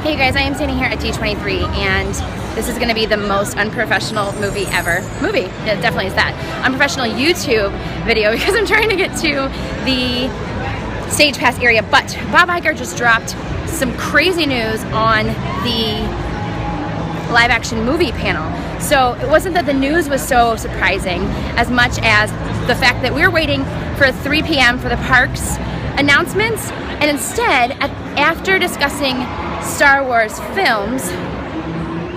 Hey guys, I am standing here at D23 and this is going to be the most unprofessional movie ever. It definitely is that. Unprofessional YouTube video because I'm trying to get to the Stage Pass area, but Bob Iger just dropped some crazy news on the live action movie panel. So it wasn't that the news was so surprising as much as the fact that we were waiting for 3 p.m. for the parks announcements, and instead, after discussing Star Wars films,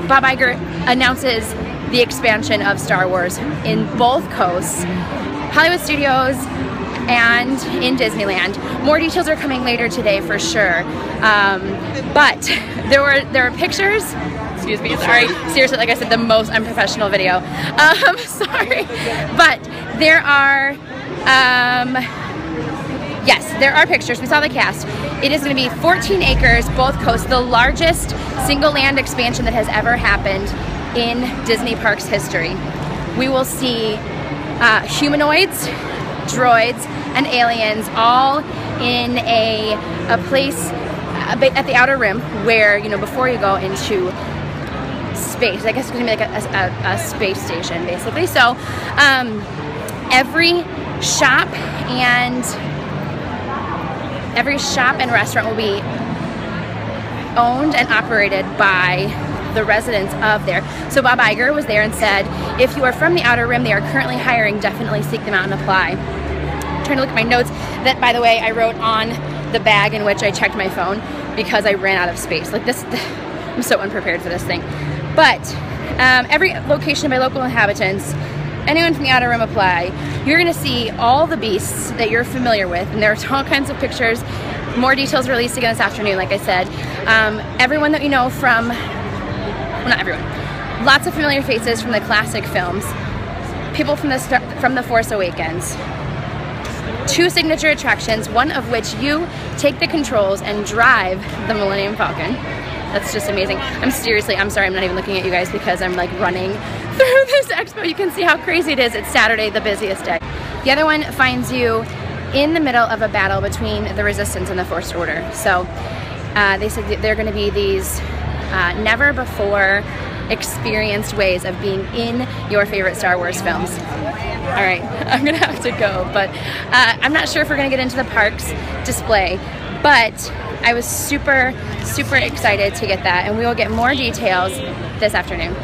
Bob Iger announces the expansion of Star Wars in both coasts, Hollywood Studios and in Disneyland. More details are coming later today for sure, but there were pictures. Excuse me, sorry. Seriously, like I said, the most unprofessional video. Sorry, but there are. Yes, there are pictures. We saw the cast. It is going to be 14 acres, both coasts, the largest single land expansion that has ever happened in Disney Parks history. We will see humanoids, droids, and aliens all in a place at the Outer Rim where, you know, before you go into space. I guess it's going to be like a space station, basically. So every shop and restaurant will be owned and operated by the residents of there. So Bob Iger was there and said, if you are from the Outer Rim, they are currently hiring, definitely seek them out and apply. I'm trying to look at my notes that, by the way, I wrote on the bag in which I checked my phone because I ran out of space. Like this, I'm so unprepared for this thing. But every location by local inhabitants, anyone from the Outer Rim apply. You're going to see all the beasts that you're familiar with, and there's all kinds of pictures. More details released again this afternoon, like I said. Everyone that you know from, well, not everyone, lots of familiar faces from the classic films. People from The Force Awakens. 2 signature attractions, one of which you take the controls and drive the Millennium Falcon. That's just amazing. I'm sorry, I'm not even looking at you guys because I'm like running through this expo. You can see how crazy it is. It's Saturday, the busiest day. The other one finds you in the middle of a battle between the Resistance and the First Order. So they said that they're going to be these never before experienced ways of being in your favorite Star Wars films. All right, I'm gonna have to go, but I'm not sure if we're gonna get into the parks display, but I was super excited to get that, and we will get more details this afternoon.